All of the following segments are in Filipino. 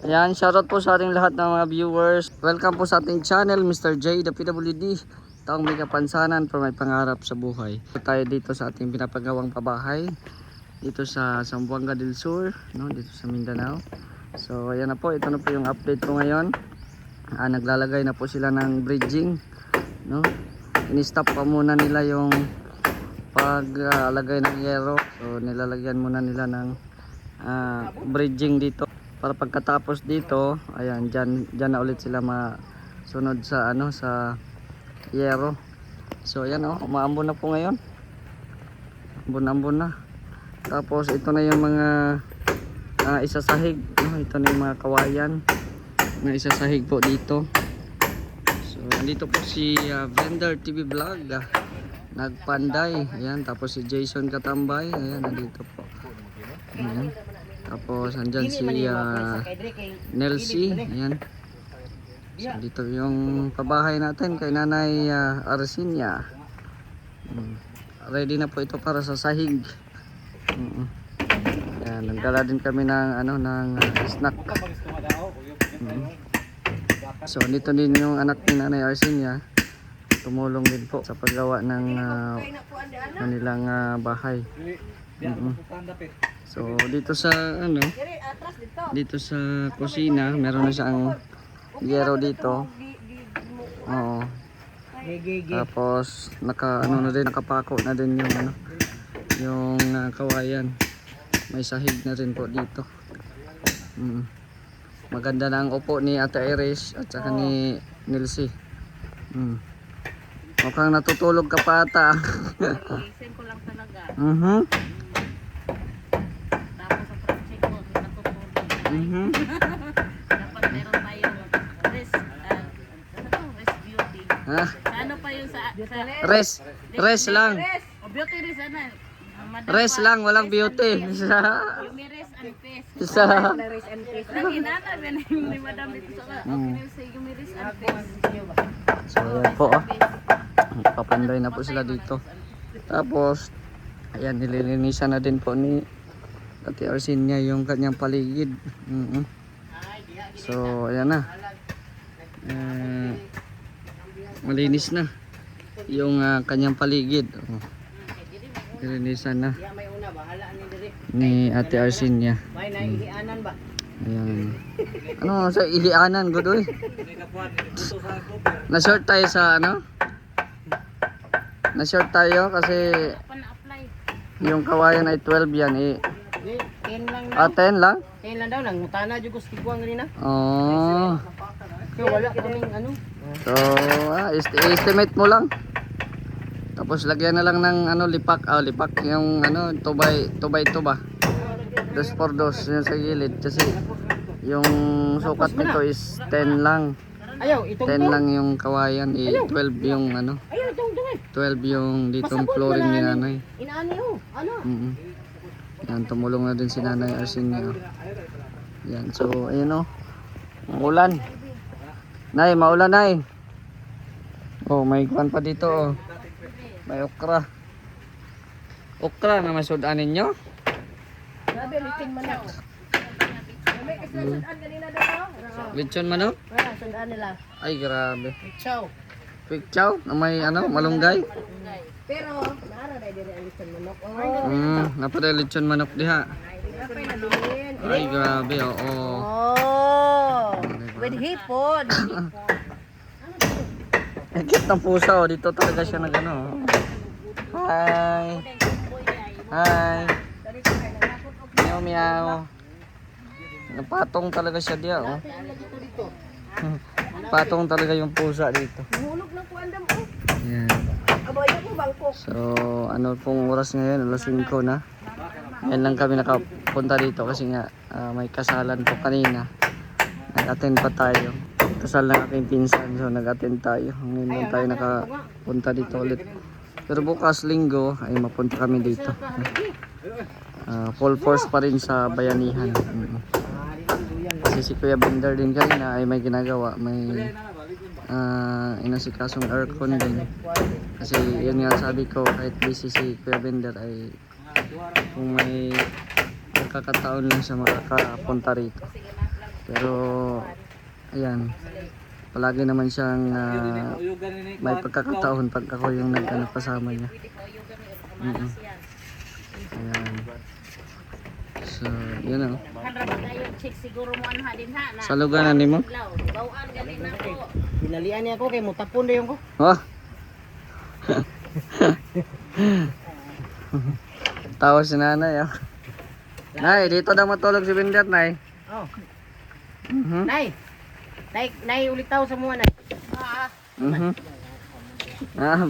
Ayan, shoutout po sa ating lahat ng mga viewers. Welcome po sa ating channel, Mr. J, the PWD. Taong may kapansanan pero may pangarap sa buhay. Tayo dito sa ating pinapagawang pabahay. Dito sa Zamboanga del Sur, no? Dito sa Mindanao. So ayan na po, ito na po yung update ko ngayon. Naglalagay na po sila ng bridging, no? Ini-stop pa muna nila yung paglagay ng yero. So nilalagyan muna nila ng bridging dito. Para pagkatapos dito, ayan, dyan na ulit sila masunod sa sa yero. So ayan, umaambon na po ngayon. Ambon na. Tapos ito na yung mga isasahig, no? Ito na yung mga kawayan na isasahig po dito. So dito po si Vendor TV Vlog, nagpanday. Ayan, tapos si Jason Katambay, ayan, nandito po. Ayan. Tapos andyan si Nelsie, ayan. So dito yung pabahay natin kay Nanay Arsinia. Ready na po ito para sa sahig. Ayan, nagdala din kami ng snack. So dito din yung anak ni Nanay Arsinia, tumulong din po sa paggawa ng kanilang bahay. So dito sa dito sa kusina, meron na siyang yero dito. Oo. Tapos nakapako na din yung yung kawayan. May sahig na rin po dito. Maganda na ang upo ni Ate Iris at saka ni Nilsi. Mukhang natutulog ka pa ata. Gising ko lang talaga. Dapat meron tayong rest beauty. Ano pa yung sa Rest lang. beauty rest ano? Rest lang, walang beauty. Yung rest and peace. Lagi nana yung ni Madam dito sa okay say yung rest and peace. So ayan po, papanday na po sila dito. Tapos ayan, nililinisan na din po ni Ate Arsinia yung kanyang paligid. So ayan na, malinis na yung kanyang paligid. Nilinisan na ni Ate Arsinia. Ayan. Ano sa ilianan godoy? Na-short tayo sa Na-short tayo kasi yung kawayan ay 12 yan 10 lang. 10 lang? 10 lang daw lang. Mutana jud ko sa tiguang ganina. Oh. So wala kaming So, estimate mo lang. Tapos lagyan na lang ng lipak. Lipak yung 2x2 ba? 2x2 yun sa gilid kasi yung sukat nito is 10 lang. Ayaw, itong 10 lang yung kawayan, 12 yung Ayaw, itong 12 yung ditong flooring ni Nanay. Inaani Yan, tumulong na din si Nanay Arsinia. Yan, so ayun maulan. Nay, maulan Nay. Oh, may kuwan pa dito May okra. Okra na masudan ninyo? Grabe, litin manok. May kasasudan kanina daw. Lechon manok? Sudan nila. Ay, grabe. Chow. Quick chow na may malunggay. Pero naara na dire ang litin manok. Napada lechon manok diha. Ay, grabe, oo. With hipon. Cute ng pusa, dito talaga siya Hi. Hi. Meow meow. Napatong talaga siya diya, Patong talaga yung pusa dito. Hulog ng kuandam Yan. Abayan mo bangko. So, pong oras ngayon? Alas 5 na. Ngayon lang kami nakapunta dito kasi nga may kasalan po kanina. Nag-attend pa tayo. Kasal ng aking pinsan, so nag-attend tayo. Ngayon lang tayo nakapunta dito ulit. Pero bukas linggo ay mapunta kami dito. Full force pa rin sa bayanihan. Kasi si Kuya Bender din kanina ay may ginagawa. May inasikasong aircon din. Kasi yun nga sabi ko, kahit busy si Kuya Bender ay kung may pagkakataon lang siya makakapunta rito. Pero ayan, palagi naman siyang may pagkakataon pag ako yung kasama niya. Mm. Ayan. So, yun o. Siguro mo ano din ha na. Sa lugar na mo? Bawaan ganin ako. Pinalian niya ako kay mutapon dayon ko. Oh. Tawa si nanay ah. Nay, dito daw matulog si Binder, nay. Oh. Mhm. Nay ulit tao sa mga nay. Mhm.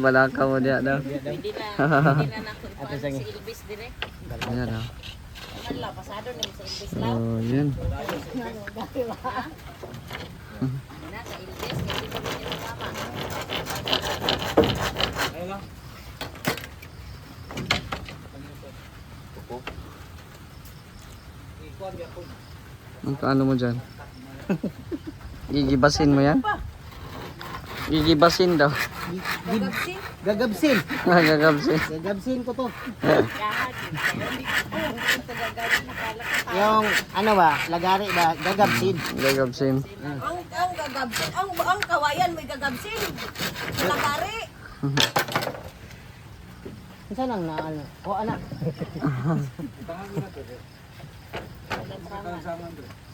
Balaka mo diya daw. Pwede na nako Ato pa sa si Elvis dire. Ayan ah. Wala pasado na sa Elvis So, lang. yun. Na sa Elvis kasi ko din kasama. Ang paano mo dyan? Gigibasin mo yan? Gigibasin daw. Gagabsin. Gagabsin. Gagabsin ko to. Lahat. Yung ano ba, lagari ba, gagabsin. Gagabsin. Ang gagabsin, ang kawayan may gagabsin. Lagari. Saan ang na ano? O anak.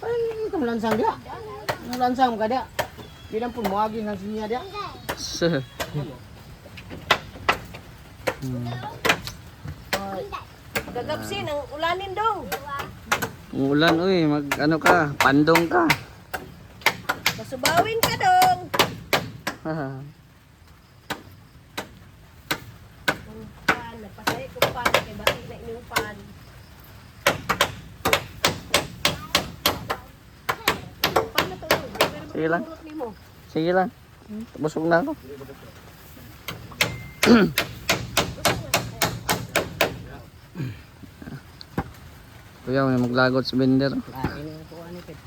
Ay, itong lansang dia. Ang lansang ka dia. Di lang po muagin ng sinya dia. Gagabsin ang ulanin dong. Umulan uy, mag ano ka, pandong ka. Masubawin ka dong. Pan, napasay ko pan kay bati na inyong pan. Pan na to. Sige lang. Urot nimo. Sige lang. Busog na ako. Kuya, may maglagot si Binder. Ini ko ano kay.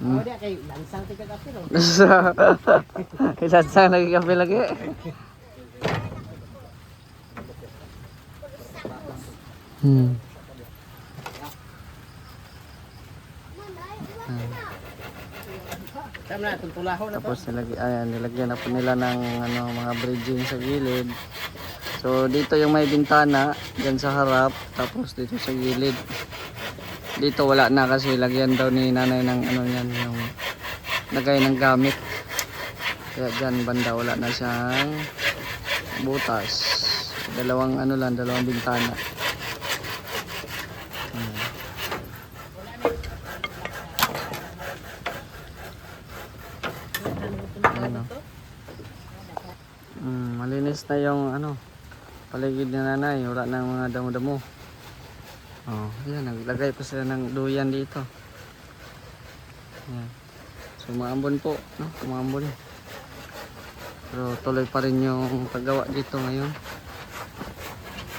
O dia kay lansang ti kagapsin oh. Ilan sa nagkape lagi. Hmm. Tama na tuntulaho na to. Tapos nilagyan na po nila ng mga bridging sa gilid. So dito yung may bintana, dyan sa harap, tapos dito sa gilid. Dito wala na kasi lagyan daw ni nanay ng yan, yung lagay ng gamit. Kaya dyan banda wala na siyang butas. Dalawang dalawang bintana. Malinis na yung paligid ni nanay, wala nang mga damo-damo. Oh, ayan, naglagay pa sila ng duyan dito. Ayan. So maambon po, no? Maambon. Pero tuloy pa rin yung paggawa dito ngayon.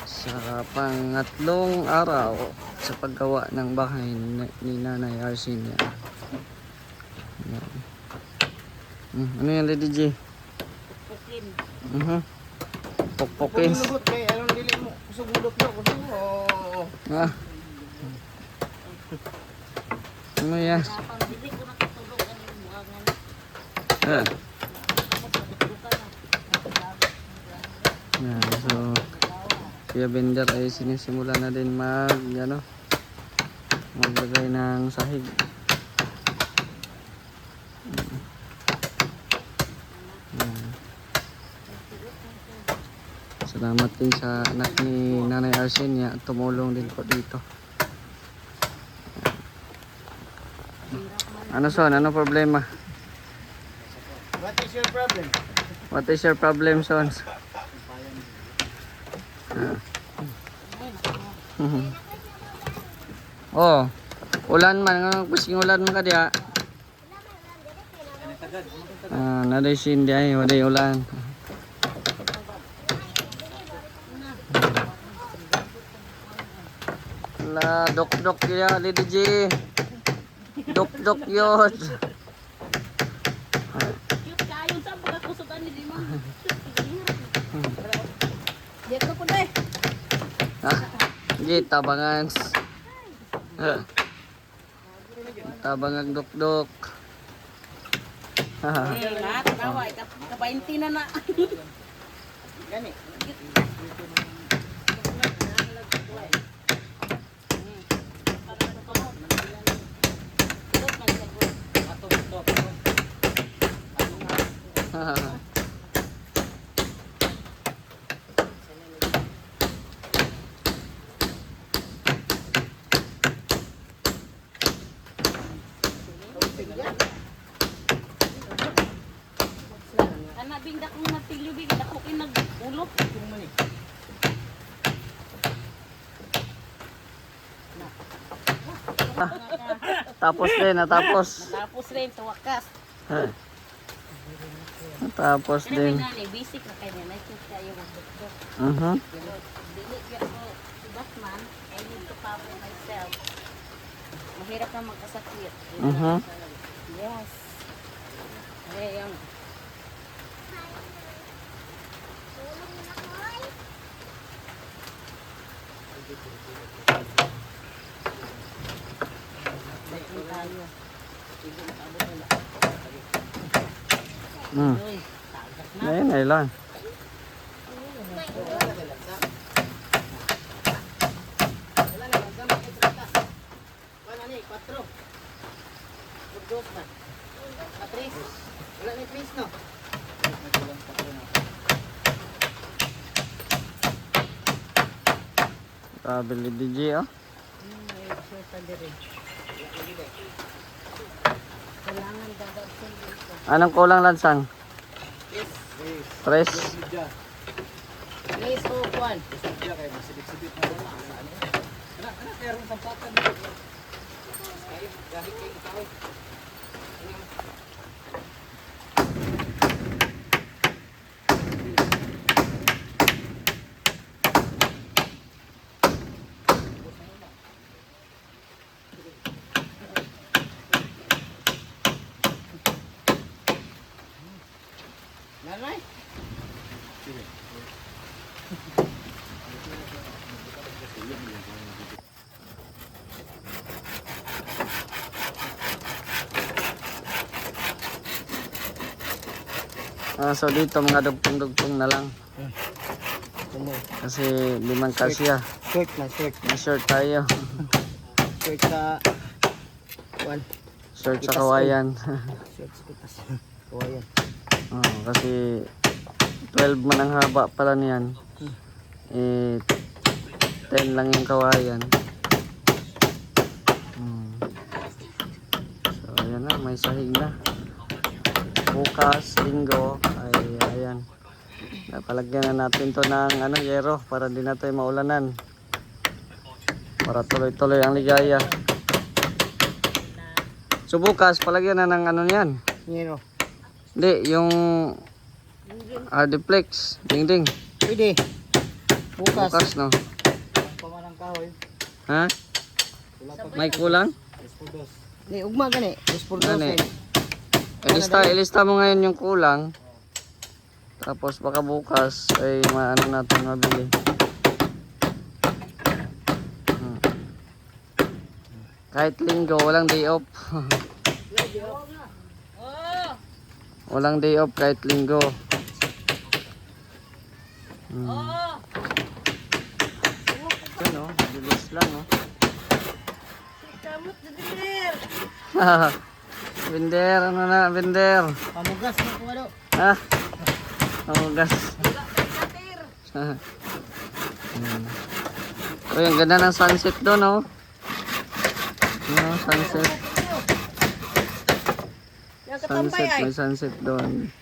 Sa pangatlong araw sa paggawa ng bahay ni Nanay Arsinia. Ayan. Ano yan, Lady G? Pukin. Pokpokin. Lugot kay anong dili mo kusog gulot no kusog. Oh. Ano yan? Pang dili ko nakatulog ani mo angan. Yan, so Kuya Binder ay sinisimula na din maglagay ng sahig. Salamat din sa anak ni Nanay Arsinia, tumulong din po dito. Ano son? Ano problema? What is your problem? What is your problem, son? Oh, ulan man, pusing ulan man ka diya. Naday sin diya, waday ulan. La, dok-dok ya, Lady G. Dok-dok yun. Cute kayo sa pagkakusugan ni Dima. Diyan ka po na eh. Hindi, tabangan. Tabangan dok-dok. Na, tanawa, kapainti na na. Gani. Ana bing dakong natilyo bing dako kay nagulok. Tapos din, natapos. Tapos rin sa wakas. Natapos Kaya din. may basic na kanya, na-check kayo mag-doktor. Dili ko si Batman, I need to cover myself. Mahirap na magkasakit. Yes. Kaya yung Ngayon, ay lang. Wala na, lansa mo kay Trata. Wala ni, 4. Burgos na. Patris. Wala ni Chris, no? Sabi ni DJ, oh. kailangan gagawin dito. Anong kulang lansang? Tres. Chris o Juan. Nanay. So dito mga dugtong-dugtong na lang. Kasi limang kasya. Short na, short. May short tayo. Short sa Juan. Short sa kawayan. Short sa kitas. Kawayan. Kasi 12 man ang haba pala niyan. 10 lang yung kawayan. So ayan na, may sahig na. Bukas, linggo, ay ayan. Napalagyan na natin to ng yero para di na tayo maulanan. Para tuloy-tuloy ang ligaya. So bukas, palagyan na ng niyan. Nino. Hindi, yung duplex, ding-ding. Pwede. Bukas. Bukas, no? Pamanang kahoy. Ha? May kulang? Ni ugma gani. Is for Gani. girlfriend. Ilista mo ngayon yung kulang. Tapos baka bukas ay maano natin mabili. Kahit linggo, walang day off. Walang day off kahit linggo. Ano, bilis lang, oh. Kamot na dinner. Binder, ano na, binder. Pamugas na ko ano. Ha? Ang gas. Uy, ang ganda ng sunset doon, oh. Sunset. Sunset, may sunset doon.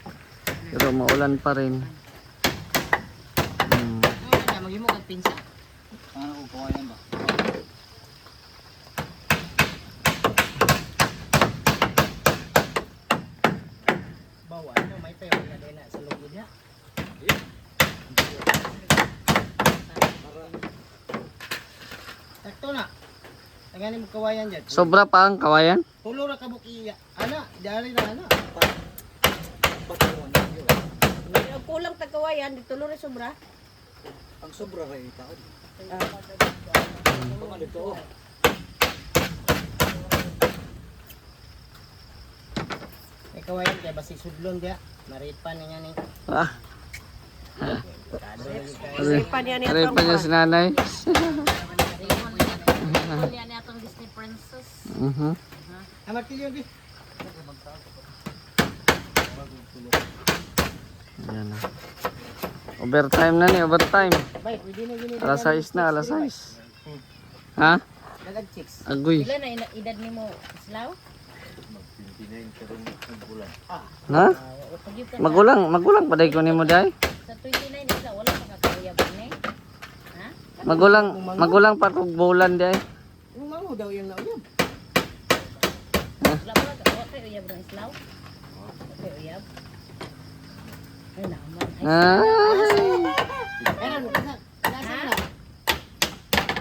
Pero maulan pa rin. Magimo kag pinsa. Ano ko kawayan ba? Bawa ano may tayo na din sa lugod niya. Sakto na. Tagani mo kawayan diyan. Sobra pa ang kawayan? Tulo ra ka bukiya. Ana, dari na ana. Ang kulang tagkawayan, dito lori sobra. Ang sobra kay taon. May kawayan kaya basi sudlon dia. Maripan niya ni. Ah, Kado lagi kayo. Ripan yan aray pa niya si nanay. Ito yan atong Disney princess. Mhm. Amat kilyo di. Ayan na. Overtime na ni, overtime. Bay, pwede na gini. Alas 6 na, alas 6. Ha? Dalag chicks. Agoy. Ilan na edad ni mo, Islaw? Ha? Pag-give ka Magulang pa day ko nimo day. sa 29 Islaw, wala pa kakauya ba ni? Ha? Magulang pa kog bulan day. Yung mango daw yung nauyab. Wala pa kayo uyab ng Islaw? Okay, uyab. Ay naman. Ah. Ano, gasan na.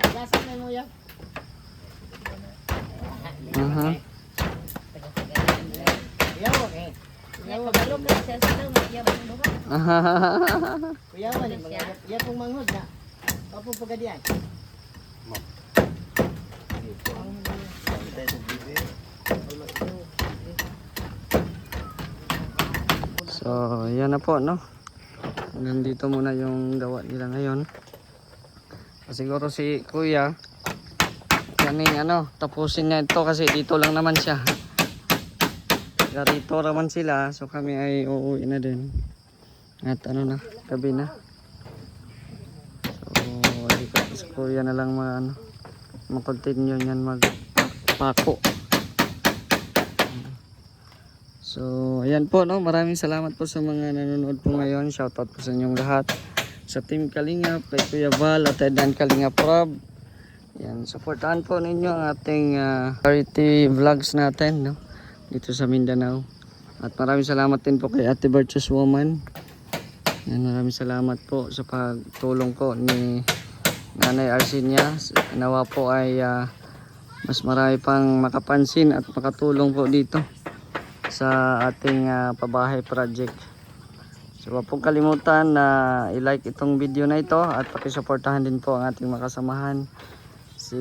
Gasan na mo uyab. Mhm. Uyab okay. Kaya pagalo ka sa Islaw, uyab ang duha. Uyab man yung mga uyab pong manghod na. Papo pagadian. So, yan na po, no? Nandito muna yung gawa nila ngayon. Siguro si Kuya, kaning tapusin niya ito kasi dito lang naman siya. Garito naman sila, so kami ay uuwi na din. At gabi na. So, si Kuya na lang mag-continue niyan magpako. So, ayan po, no? Maraming salamat po sa mga nanonood po ngayon. Shoutout po sa inyong lahat. Sa Team Kalingap, kay Kuya Val at Dan Kalingap Rob. Yan, supportahan po ninyo ang ating charity vlogs natin, no? Dito sa Mindanao. At maraming salamat din po kay Ate Virtuous Woman. Yan, maraming salamat po sa pagtulong po ni Nanay Arsinia. Nawa po ay mas marami pang makapansin at makatulong po dito sa ating pabahay project. So huwag pong kalimutan na i-like itong video na ito at pakisuportahan din po ang ating makasamahan, si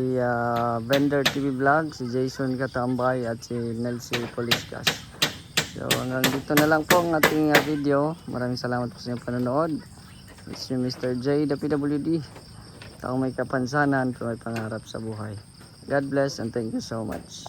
Vendor TV Vlog, si Jason Katambay at si Nelsie Poliscas. So hanggang dito na lang po ang ating video. Maraming salamat po sa inyong panonood. It's you Mr. J, the PWD, taong may kapansanan pero may pangarap sa buhay. God bless and thank you so much.